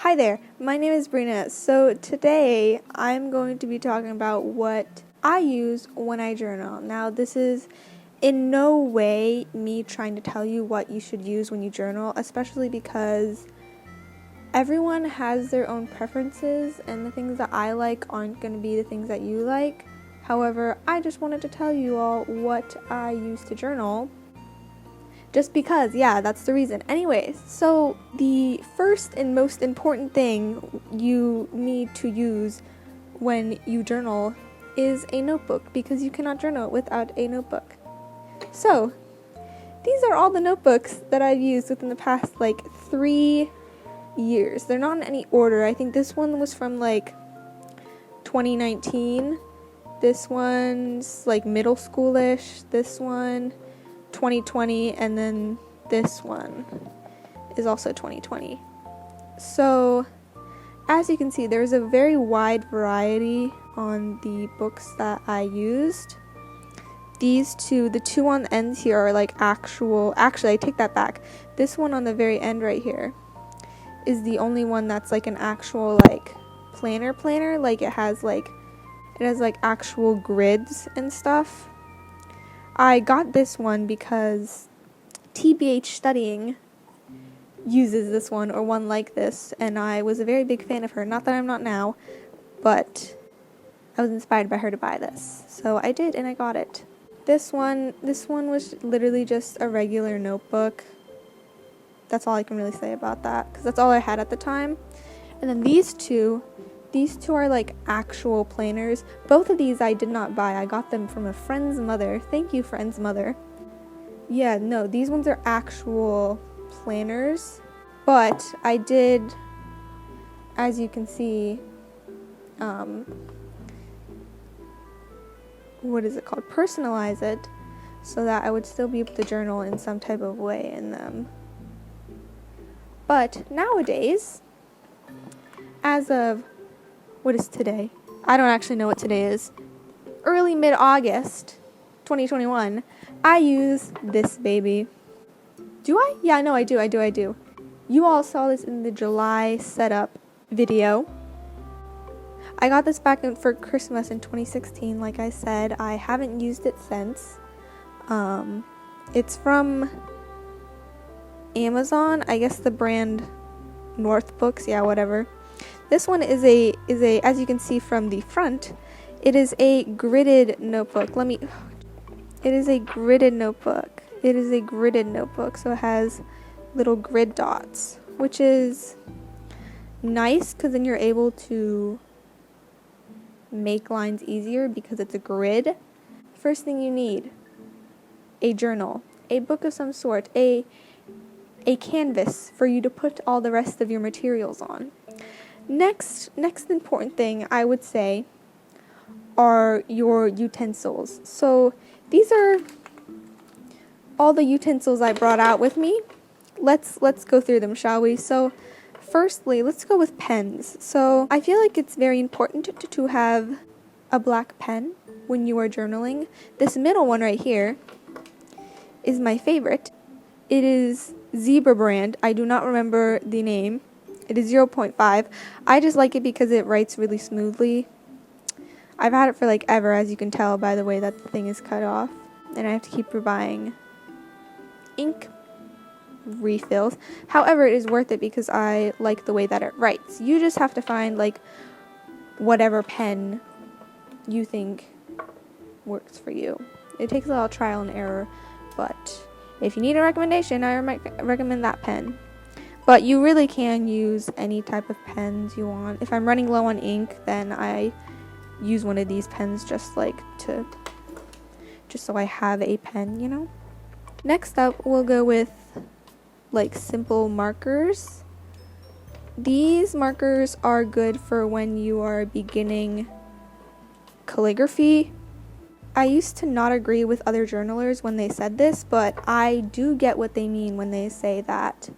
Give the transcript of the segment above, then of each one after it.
Hi there, my name is Brina. So today I'm going to be talking about what I use when I journal. Now this is in no way me trying to tell you what you should use when you journal, especially because everyone has their own preferences and the things that I like aren't going to be the things that you like. However, I just wanted to tell you all what I use to journal. Just because, yeah, that's the reason. Anyways, so the first and most important thing you need to use when you journal is a notebook, because you cannot journal without a notebook. So, these are all the notebooks that I've used within the past, 3 years. They're not in any order. I think this one was from, 2019. This one's, middle schoolish. This one 2020, and then this one is also 2020. So as you can see, there's a very wide variety on the books that I used. These two, the two on the ends here are actually I take that back. This one on the very end right here is the only one that's an actual planner, it has actual grids and stuff. I got this one because TBH Studying uses this one, or one like this, and I was a very big fan of her. Not that I'm not now, but I was inspired by her to buy this. So I did, and I got it. This one was literally just a regular notebook. That's all I can really say about that, because that's all I had at the time. And then these two are actual planners. Both of these I did not buy. I got them from a friend's mother. Thank you, friend's mother. Yeah, no, these ones are actual planners. But I did, as you can see, personalize it so that I would still be able to journal in some type of way in them. But nowadays, as of what is today? I don't actually know what today is. Early mid-August 2021, I use this baby. Do I? Yeah, no, I do. You all saw this in the July setup video. I got this back for Christmas in 2016, like I said. I haven't used it since. It's from Amazon. I guess the brand North Books, yeah, whatever. This one is a as you can see from the front, it is a gridded notebook. It is a gridded notebook. So it has little grid dots, which is nice because then you're able to make lines easier because it's a grid. First thing you need, a journal, a book of some sort, a canvas for you to put all the rest of your materials on. Next important thing I would say are your utensils. So these are all the utensils I brought out with me. Let's go through them, shall we? So firstly, let's go with pens. So I feel like it's very important to have a black pen when you are journaling. This middle one right here is my favorite. It is Zebra brand. I do not remember the name. It is 0.5. I just like it because it writes really smoothly. I've had it for ever, as you can tell by the way that the thing is cut off. And I have to keep buying ink refills. However, it is worth it because I like the way that it writes. You just have to find whatever pen you think works for you. It takes a lot of trial and error, but if you need a recommendation, I recommend that pen. But you really can use any type of pens you want. If I'm running low on ink, then I use one of these pens just so I have a pen, Next up, we'll go with simple markers. These markers are good for when you are beginning calligraphy. I used to not agree with other journalers when they said this, but I do get what they mean when they say that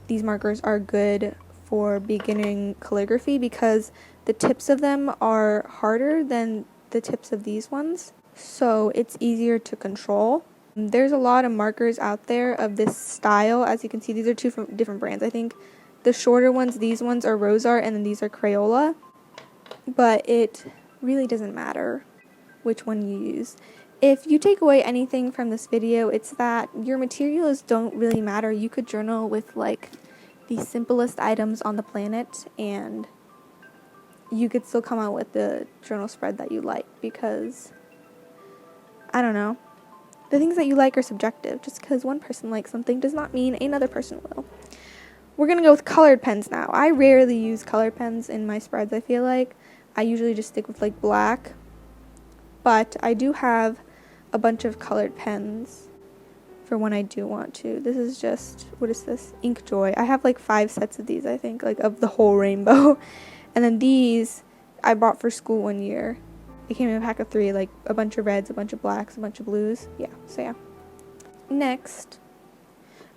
these markers are good for beginning calligraphy because the tips of them are harder than the tips of these ones, so it's easier to control. There's a lot of markers out there of this style. As you can see, these are two from different brands. I think The shorter ones, these ones are Rose Art, and then these are Crayola. But it really doesn't matter which one you use. If you take away anything from this video, it's that your materials don't really matter. You could journal with like the simplest items on the planet, and you could still come out with the journal spread that you like, because I don't know. The things that you like are subjective. Just because one person likes something does not mean another person will. We're going to go with colored pens now. I rarely use colored pens in my spreads, I feel like. I usually just stick with like black. But I do have a bunch of colored pens for when I do want to. This is just, what is this? Ink Joy. I have like 5 sets of these, I think, like of the whole rainbow. And then these I bought for school one year. It came in a pack of 3, like a bunch of reds, a bunch of blacks, a bunch of blues. Yeah, so yeah. Next.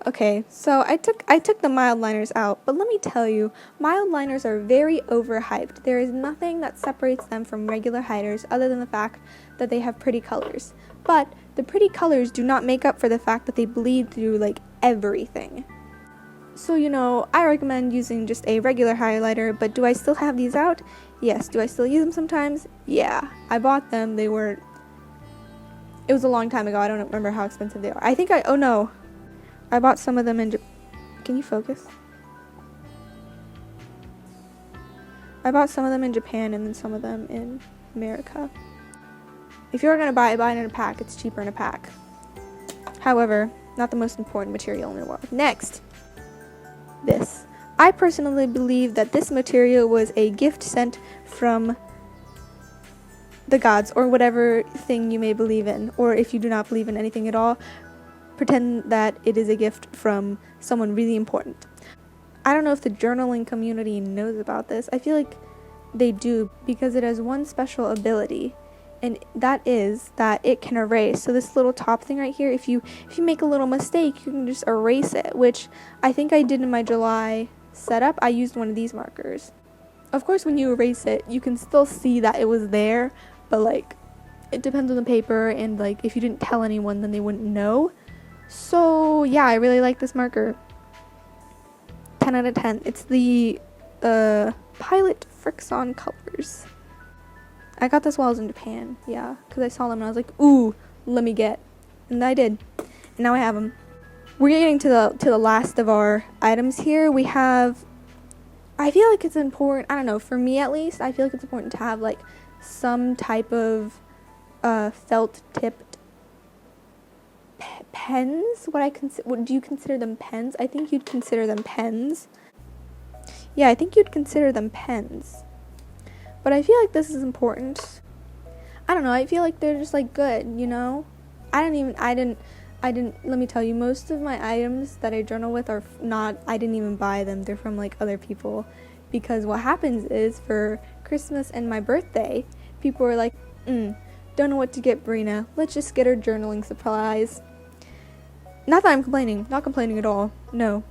Okay, so I took the mild liners out, but let me tell you, mild liners are very overhyped. There is nothing that separates them from regular hiders other than the fact that they have pretty colors. But the pretty colors do not make up for the fact that they bleed through like everything. So, you know, I recommend using just a regular highlighter, but do I still have these out? Yes. Do I still use them sometimes? Yeah. I bought them. It was a long time ago. I don't remember how expensive they are. Oh no. I bought some of them in Can you focus? I bought some of them in Japan and then some of them in America. If you're going to buy it in a pack. It's cheaper in a pack. However, not the most important material in the world. Next. This. I personally believe that this material was a gift sent from the gods, or whatever thing you may believe in, or if you do not believe in anything at all, pretend that it is a gift from someone really important. I don't know if the journaling community knows about this. I feel like they do, because it has one special ability, and that is that it can erase. So this little top thing right here, if you make a little mistake, you can just erase it, which I think I did in my July setup. I used one of these markers. Of course, when you erase it, you can still see that it was there, but like it depends on the paper, and like if you didn't tell anyone, then they wouldn't know. So yeah, I really like this marker. 10 out of 10. It's the Pilot Friction colors. I got this while I was in Japan, yeah, because I saw them and I was like, ooh, let me get. And I did. And now I have them. We're getting to the last of our items here. We have, I feel like it's important, I don't know, for me at least, I feel like it's important to have like some type of felt tipped pens. What do you consider them, pens? I think you'd consider them pens. Yeah, I think you'd consider them pens. But I feel like this is important. I don't know, I feel like they're just like good, you know? I didn't, let me tell you, most of my items that I journal with are not, I didn't even buy them. They're from like other people. Because what happens is for Christmas and my birthday, people were like, don't know what to get Brina. Let's just get her journaling supplies. Not that I'm complaining. Not complaining at all. No.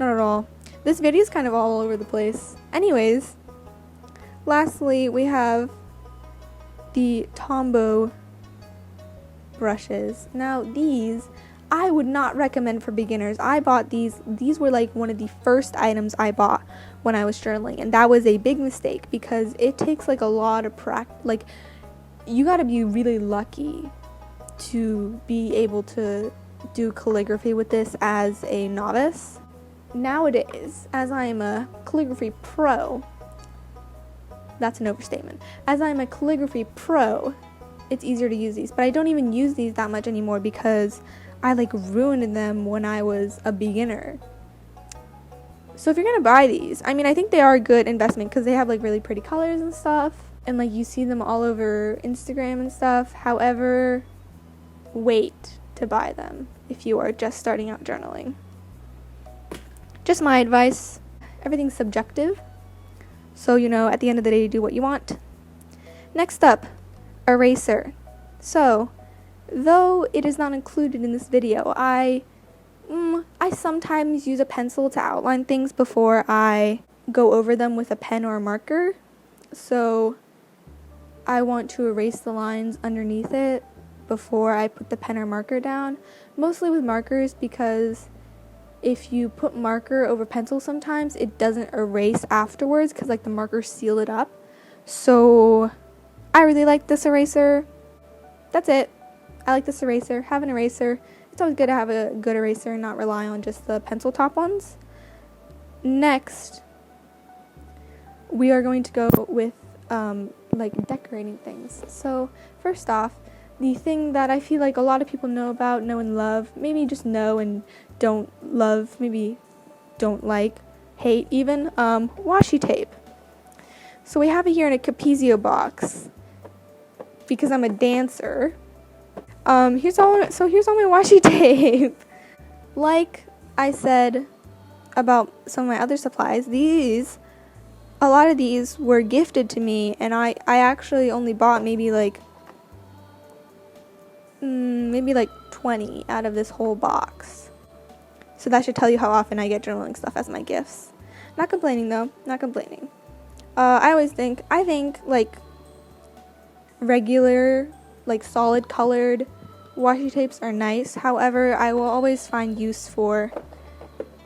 Not at all. This video is kind of all over the place. Anyways. Lastly, we have the Tombow brushes. Now these, I would not recommend for beginners. I bought these were like one of the first items I bought when I was journaling, and that was a big mistake because it takes like a lot of practice. Like, you gotta be really lucky to be able to do calligraphy with this as a novice. Nowadays, as I am a calligraphy pro, that's an overstatement. As I'm a calligraphy pro, it's easier to use these. But I don't even use these that much anymore because I like ruined them when I was a beginner. So if you're gonna buy these, I mean, I think they are a good investment because they have like really pretty colors and stuff. And like you see them all over Instagram and stuff. However, wait to buy them if you are just starting out journaling. Just my advice. Everything's subjective. So, you know, at the end of the day, you do what you want. Next up, eraser. So, though it is not included in this video, I sometimes use a pencil to outline things before I go over them with a pen or a marker. So, I want to erase the lines underneath it before I put the pen or marker down. Mostly with markers because if you put marker over pencil sometimes, it doesn't erase afterwards because like the markers seal it up. So I really like this eraser. That's it. I like this eraser. Have an eraser. It's always good to have a good eraser and not rely on just the pencil top ones. Next, we are going to go with like decorating things. So first off, the thing that I feel like a lot of people know about, know and love, maybe just know and don't love, maybe don't like, hate even, washi tape. So we have it here in a Capizio box because I'm a dancer. Here's all my washi tape. Like I said about some of my other supplies, a lot of these were gifted to me, and I actually only bought maybe like 20 out of this whole box. So that should tell you how often I get journaling stuff as my gifts. Not complaining though, not complaining. I think like regular, like solid colored washi tapes are nice. However, I will always find use for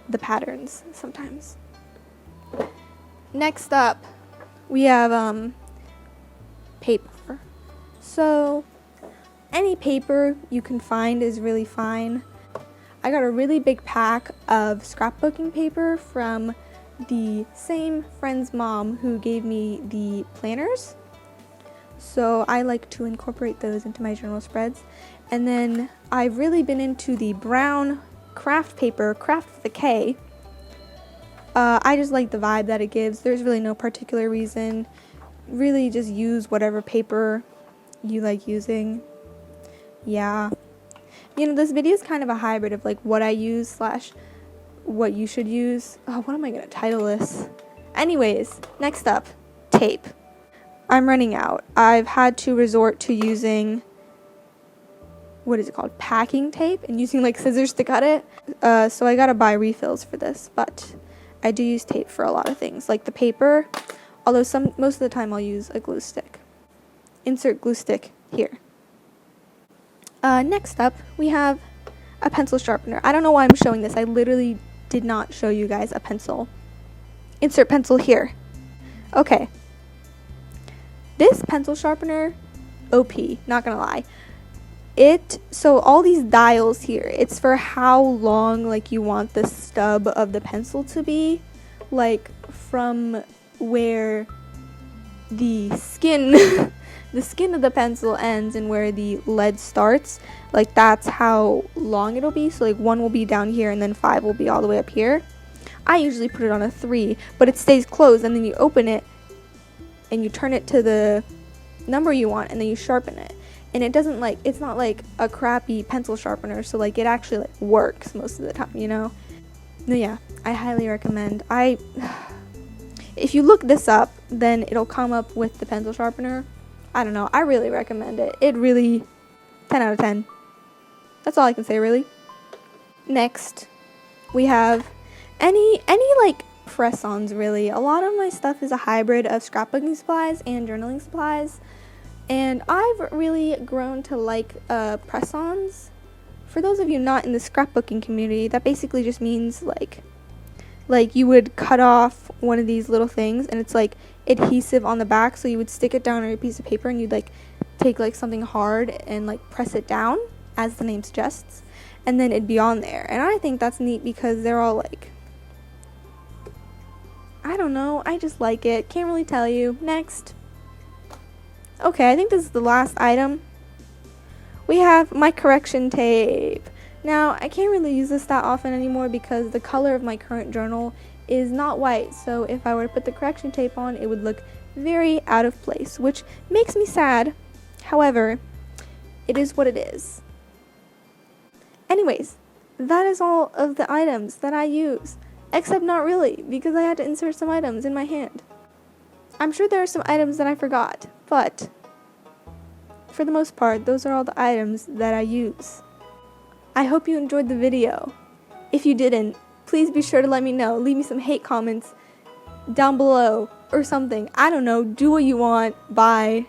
the patterns sometimes. Next up, we have paper. So any paper you can find is really fine. I got a really big pack of scrapbooking paper from the same friend's mom who gave me the planners. So I like to incorporate those into my journal spreads. And then I've really been into the brown craft paper, craft with a K. I just like the vibe that it gives. There's really no particular reason. Really just use whatever paper you like using. Yeah. You know, this video is kind of a hybrid of like what I use / what you should use. Oh, what am I going to title this? Anyways, next up, tape. I'm running out. I've had to resort to using, what is it called? Packing tape, and using like scissors to cut it. So I got to buy refills for this, but I do use tape for a lot of things, like the paper, although most of the time I'll use a glue stick. Insert glue stick here. Next up, we have a pencil sharpener. I don't know why I'm showing this. I literally did not show you guys a pencil. Insert pencil here. Okay. This pencil sharpener, OP, not gonna lie. So all these dials here, it's for how long like you want the stub of the pencil to be, like from where the skin the skin of the pencil ends and where the lead starts. Like that's how long it'll be. So like 1 will be down here and then 5 will be all the way up here. I usually put it on a 3, but it stays closed, and then you open it and you turn it to the number you want, and then you sharpen it. And it doesn't like, it's not like a crappy pencil sharpener, so like it actually like works most of the time, you know? No, yeah, I highly recommend. If you look this up, then it'll come up with the pencil sharpener. I don't know, I really recommend it. It really, 10 out of 10. That's all I can say, really. Next, we have any like press-ons, really. A lot of my stuff is a hybrid of scrapbooking supplies and journaling supplies. And I've really grown to like press-ons. For those of you not in the scrapbooking community, that basically just means like you would cut off one of these little things, and it's like adhesive on the back, so you would stick it down on a piece of paper, and you'd like take like something hard and like press it down, as the name suggests, and then it'd be on there. And I think that's neat because they're all like, I don't know, I just like it. Can't really tell you. Next. Okay, I think this is the last item. We have my correction tape. Now, I can't really use this that often anymore because the color of my current journal is not white. So if I were to put the correction tape on, it would look very out of place, which makes me sad. However, it is what it is. Anyways, that is all of the items that I use. Except not really, because I had to insert some items in my hand. I'm sure there are some items that I forgot, but for the most part, those are all the items that I use. I hope you enjoyed the video. If you didn't, please be sure to let me know. Leave me some hate comments down below or something. I don't know. Do what you want. Bye.